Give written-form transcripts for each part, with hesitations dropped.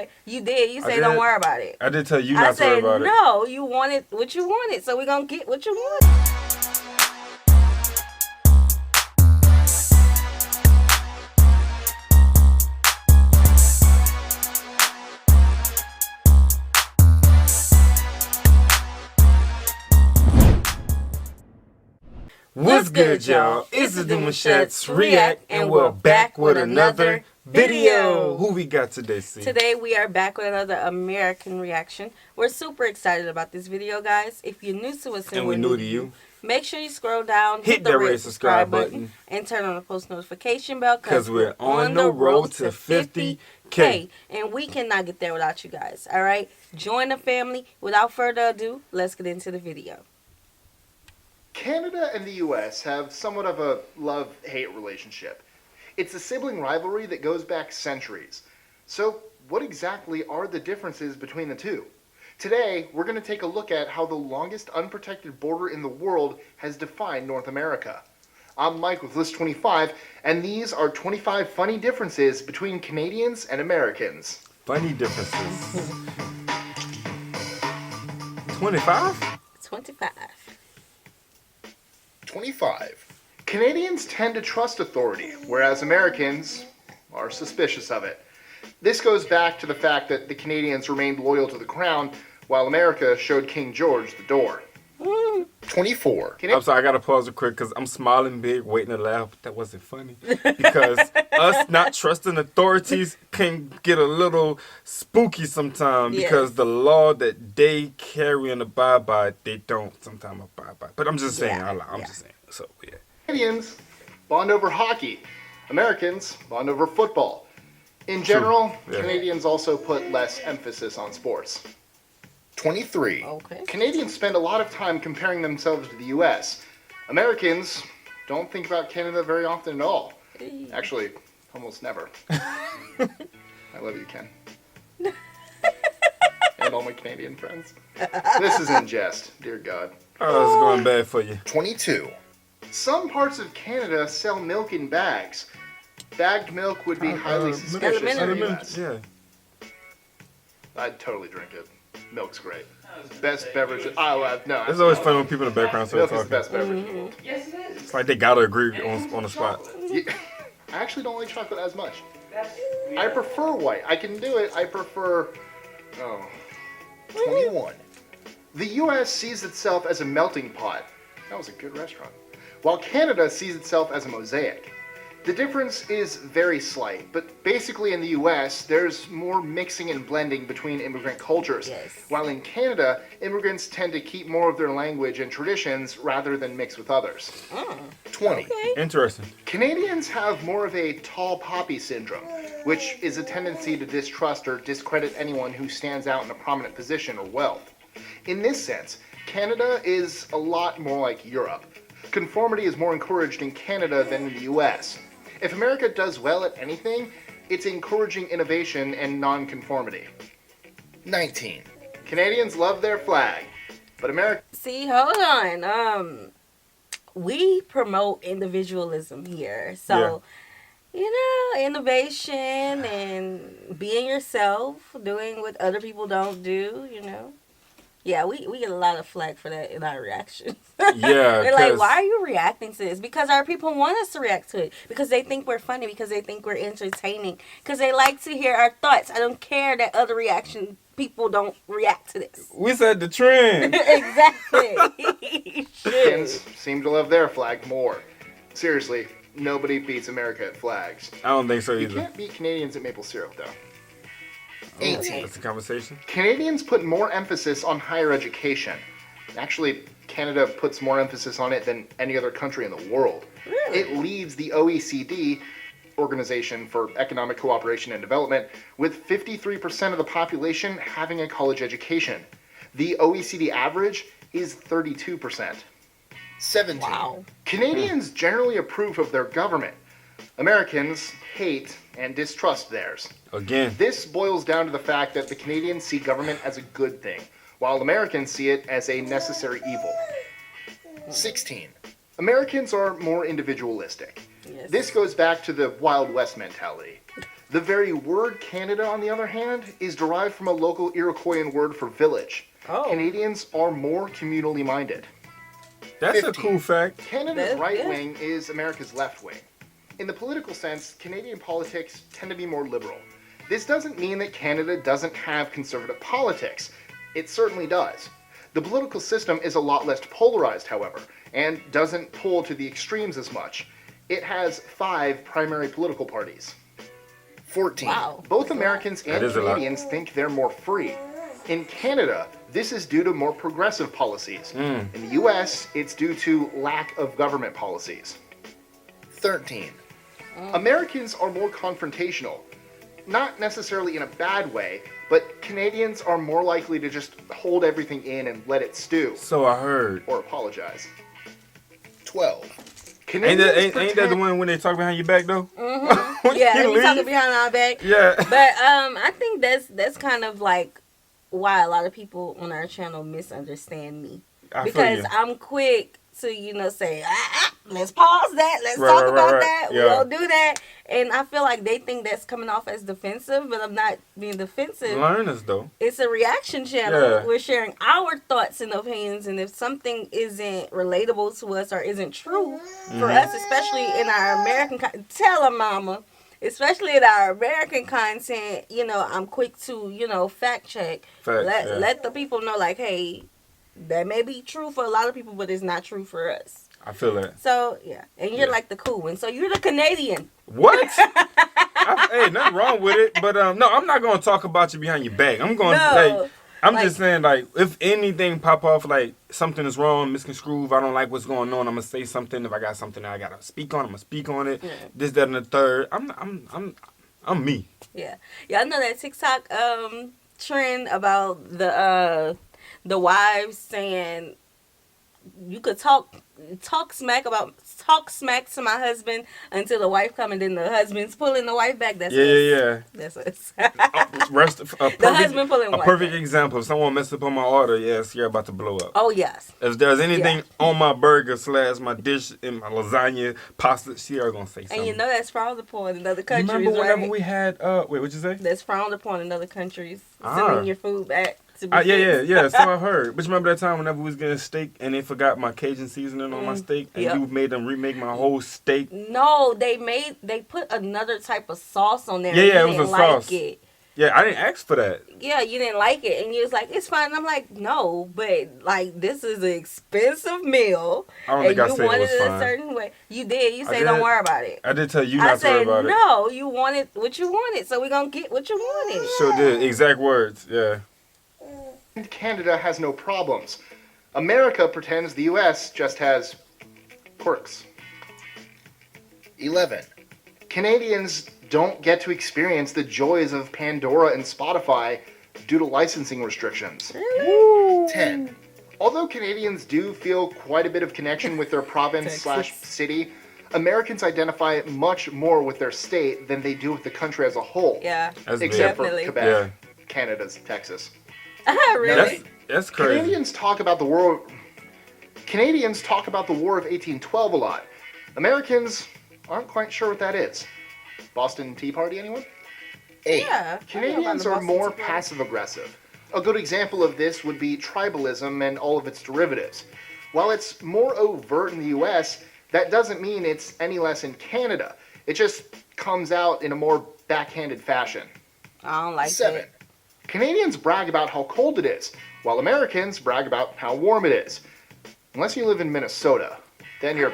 anyway. You did. You I say did. don't worry about it. I did tell you not to worry about it. No, you wanted what you wanted, so we're going to get what you want. What's good, y'all? It's the Demouchets React, and we're back with another video. Who we got today, C? Today we are back with another American reaction. We're super excited about this video, guys. If you're new to us and we're new to you, make sure you scroll down, hit the red subscribe button, and turn on the post notification bell because we're on the road to 50K. And we cannot get there without you guys. All right? Join the family. Without further ado, let's get into the video. Canada and the US have somewhat of a love-hate relationship. It's a sibling rivalry that goes back centuries. So what exactly are the differences between the two? Today, we're going to take a look at how the longest unprotected border in the world has defined North America. I'm Mike with List25, and these are 25 funny differences between Canadians and Americans. Funny differences. 25? 25. 25. Canadians tend to trust authority, whereas Americans are suspicious of it. This goes back to the fact that the Canadians remained loyal to the crown, while America showed King George the door. 24. I'm sorry, I gotta pause real quick because I'm smiling big, waiting to laugh, but that wasn't funny. Because us not trusting authorities can get a little spooky sometimes, because the law that they carry and abide by, they don't sometimes abide by. But I'm just saying, I'm just saying. So, yeah. Canadians bond over hockey. Americans bond over football. In general, Canadians also put less emphasis on sports. 23. Okay. Canadians spend a lot of time comparing themselves to the US. Americans don't think about Canada very often at all. Actually, almost never. I love you, Ken. And all my Canadian friends. This is in jest, dear God. Oh, it's going bad for you. 22. Some parts of Canada sell milk in bags. Bagged milk would be highly suspicious in the US. Yeah. I'd totally drink it. Milk's great. Best beverage. No. It's always fun when people in the background start Milk is the talking. best beverage in the world. Yes, it is. It's like they gotta agree on the spot. Yeah. I actually don't like chocolate as much. I prefer white. I can do it. I prefer... 21. The U.S. sees itself as a melting pot. That was a good restaurant. While Canada sees itself as a mosaic. The difference is very slight, but basically in the US, there's more mixing and blending between immigrant cultures. Yes. While in Canada, immigrants tend to keep more of their language and traditions rather than mix with others. 20. Okay. Interesting. Canadians have more of a tall poppy syndrome, which is a tendency to distrust or discredit anyone who stands out in a prominent position or wealth. In this sense, Canada is a lot more like Europe. Conformity is more encouraged in Canada than in the US. If America does well at anything, it's encouraging innovation and non-conformity. 19. Canadians love their flag, but America... See, hold on. We promote individualism here. So, you know, innovation and being yourself, doing what other people don't do, you know. Yeah, we get a lot of flack for that in our reactions. Yeah. They're like, why are you reacting to this? Because our people want us to react to it. Because they think we're funny. Because they think we're entertaining. Because they like to hear our thoughts. I don't care that other reaction people don't react to this. We said the trend. Exactly. Canadians seem to love their flag more. Seriously, nobody beats America at flags. I don't think so You either. can't beat Canadians at maple syrup, though. 18. That's a conversation. Canadians put more emphasis on higher education. Actually, Canada puts more emphasis on it than any other country in the world. Really? It leads the OECD, Organization for Economic Cooperation and Development, with 53% of the population having a college education. The OECD average is 32%. 17. Wow. Canadians generally approve of their government. Americans hate and distrust theirs. Again. This boils down to the fact that the Canadians see government as a good thing, while Americans see it as a necessary evil. 16. Americans are more individualistic. Yes. This goes back to the Wild West mentality. The very word Canada, on the other hand, is derived from a local Iroquoian word for village. Oh. Canadians are more communally minded. That's 15. a cool fact. Canada's right wing is America's left wing. In the political sense, Canadian politics tend to be more liberal. This doesn't mean that Canada doesn't have conservative politics. It certainly does. The political system is a lot less polarized, however, and doesn't pull to the extremes as much. It has 5 primary political parties. 14. Wow. Both Americans and Canadians think they're more free. In Canada, this is due to more progressive policies. In the US, it's due to lack of government policies. 13. Americans are more confrontational. Not necessarily in a bad way, but Canadians are more likely to just hold everything in and let it stew. So I heard. Or apologize. 12. Ain't that the one when they talk behind your back though? Mm-hmm. Yeah, they be talking behind our back. Yeah. But I think that's kind of like why a lot of people on our channel misunderstand me. Because I'm quick to, say, let's pause that. Let's talk about that. Yeah. We'll do that. And I feel like they think that's coming off as defensive, but I'm not being defensive. Learn us, though. It's a reaction channel. Yeah. We're sharing our thoughts and opinions, and if something isn't relatable to us or isn't true for us, especially in our American tell her mama, especially in our American content, I'm quick to, fact check. Let the people know, like, hey, that may be true for a lot of people, but it's not true for us. I feel that. So, yeah. And you're like the cool one. So, you're the Canadian. What? Hey, nothing wrong with it. But, no, I'm not going to talk about you behind your back. I'm going to, I'm just saying, like, if anything pop off, like, something is wrong, misconstrued, if I don't like what's going on, I'm going to say something. If I got something that I got to speak on, I'm going to speak on it. Yeah. This, that, and the third. I'm me. Yeah. Y'all know that TikTok trend about the wives saying you could talk smack to my husband until the wife come, and then the husband's pulling the wife back. That's us. That's us. The husband pulling a perfect example. If someone messed up on my order, yes, you're about to blow up. Oh yes. If there's anything on my burger / my dish in my lasagna, pasta, she are gonna say something. And that's frowned upon in other countries. You remember whenever we had wait, what'd you say? That's frowned upon in other countries. Sending your food back. So I heard. But you remember that time whenever we was getting steak and they forgot my Cajun seasoning on my steak, and you made them remake my whole steak? No, they put another type of sauce on there. Yeah, it was a sauce. Yeah, I didn't ask for that. Yeah, you didn't like it, and you was like, "It's fine." I'm like, "No, but like this is an expensive meal, I don't think I said it was fine. a certain way." You did. You say, "Don't worry about it." I did tell you not to worry about it. No, you wanted what you wanted, so we're gonna get what you wanted. Sure did. Exact words. Yeah. Canada has no problems. America pretends the US just has quirks. 11. Canadians don't get to experience the joys of Pandora and Spotify due to licensing restrictions. 10. Although Canadians do feel quite a bit of connection with their province / city, Americans identify much more with their state than they do with the country as a whole. Yeah, except for Quebec, Canada's Texas. Really? That's crazy. Canadians talk about the War of 1812 a lot. Americans aren't quite sure what that is. Boston Tea Party, anyone? 8. Yeah. Canadians are more passive-aggressive. A good example of this would be tribalism and all of its derivatives. While it's more overt in the US, that doesn't mean it's any less in Canada. It just comes out in a more backhanded fashion. I don't like 7. Canadians brag about how cold it is, while Americans brag about how warm it is. Unless you live in Minnesota, then you're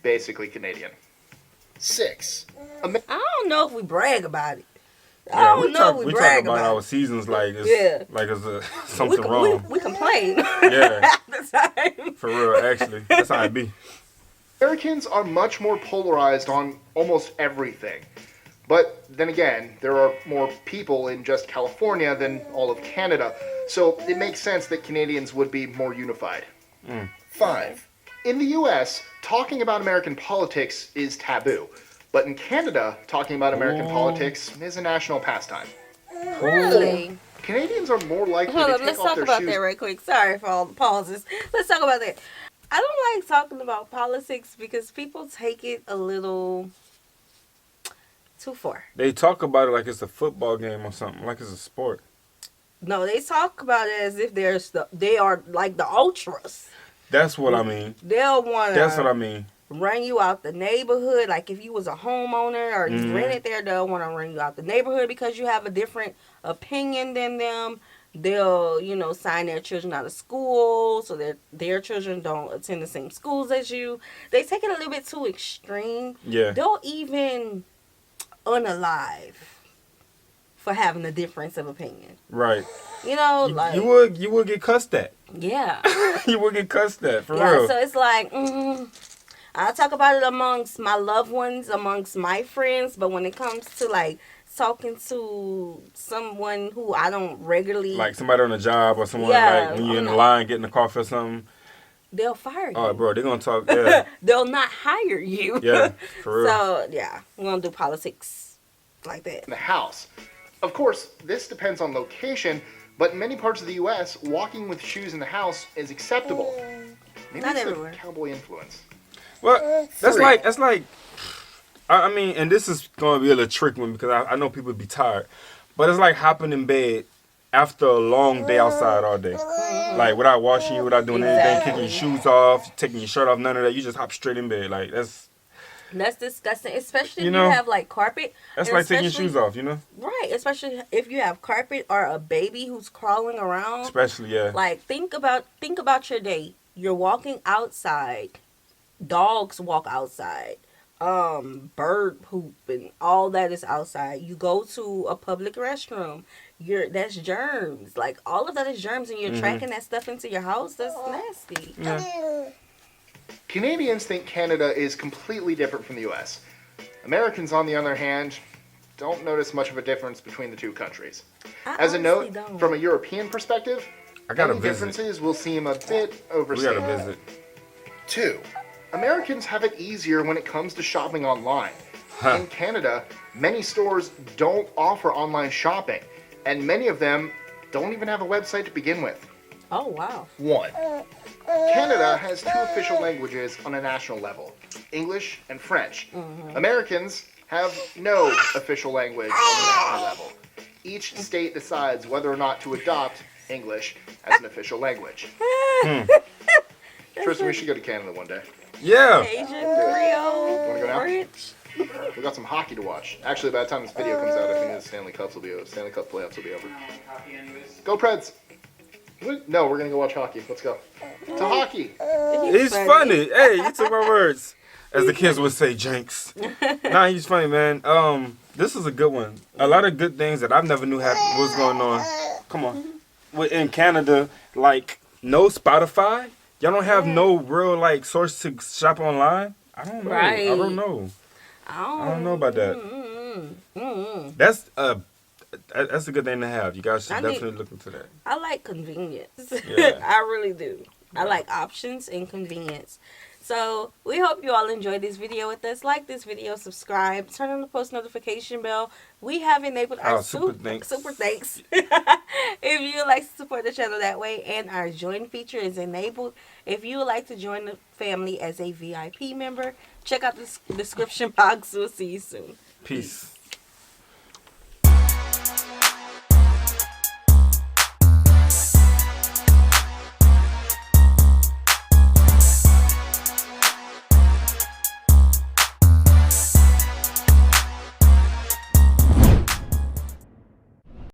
basically Canadian. 6. I don't know if we brag about it. I don't know if we brag about our seasons like it's something wrong. We complain. Yeah. Half the time. For real, actually. That's how it be. Americans are much more polarized on almost everything. But then again, there are more people in just California than all of Canada, so it makes sense that Canadians would be more unified. 5. In the US, talking about American politics is taboo, but in Canada, talking about American politics is a national pastime. Really? Canadians are more likely to take off their shoes. Let's talk about that right quick. Sorry for all the pauses. Let's talk about that. I don't like talking about politics because people take it a little 2-4. They talk about it like it's a football game or something, like it's a sport. No, they talk about it as if they are like the ultras. That's what I mean. They'll want That's what I to mean. run you out the neighborhood. Like if you was a homeowner or you rented there, they'll want to run you out the neighborhood because you have a different opinion than them. They'll, sign their children out of school so that their children don't attend the same schools as you. They take it a little bit too extreme. Yeah. They'll even unalive for having a difference of opinion. Right. Like you would get cussed at. Yeah. You would get cussed at for real. So it's like I talk about it amongst my loved ones, amongst my friends, but when it comes to like talking to someone who I don't regularly like somebody on a job or someone like when you're in the line getting a coffee or something, they'll fire you. Oh, bro, they're gonna talk. Yeah. They'll not hire you. Yeah, for real. So yeah, we're gonna do politics like that. In the house. Of course, this depends on location, but in many parts of the U.S., walking with shoes in the house is acceptable. Maybe Not it's everywhere. a cowboy influence. Well, that's like. I mean, and this is going to be a little tricky one because I know people be tired. But it's like hopping in bed after a long day outside all day. Like, without washing you, without doing anything, kicking your shoes off, taking your shirt off, none of that. You just hop straight in bed. Like, that's disgusting, especially if you have, like, carpet. That's like taking your shoes off, Right, especially if you have carpet or a baby who's crawling around. Especially, yeah. Like, think about your day. You're walking outside. Dogs walk outside. Bird poop and all that is outside. You go to a public restroom. That's germs. Like all of that is germs, and you're tracking that stuff into your house. That's nasty. Yeah. Canadians think Canada is completely different from the U.S. Americans, on the other hand, don't notice much of a difference between the two countries. As a note, from a European perspective, any differences will seem a bit overstated. We gotta visit. 2. Americans have it easier when it comes to shopping online. In Canada, many stores don't offer online shopping, and many of them don't even have a website to begin with. Oh, wow. 1. Canada has 2 official languages on a national level, English and French. Americans have no official language on the national level. Each state decides whether or not to adopt English as an official language. Tristan, we should go to Canada one day. Yeah. Asian, Creole, Wanna go now? French. We got some hockey to watch. Actually, by the time this video comes out, I think the Stanley Cup playoffs will be over. Go Preds! What? No, we're gonna go watch hockey. Let's go. To hockey! He's funny. Hey, you took my words. As the kids would say, Jenks. Nah, he's funny, man. This is a good one. A lot of good things that I never knew was going on. Come on. In Canada, like, no Spotify. Y'all don't have no real, like, source to shop online? I don't know. Right. I don't know. I don't know about that. That's a good thing to have. You guys should definitely look into that. I like convenience. Yeah. I really do. I like options and convenience. So we hope you all enjoyed this video with us. Like this video, subscribe, turn on the post notification bell. We have enabled our super thanks. If you would like to support the channel that way, and our join feature is enabled. If you would like to join the family as a VIP member, check out the description box. We'll see you soon. Peace.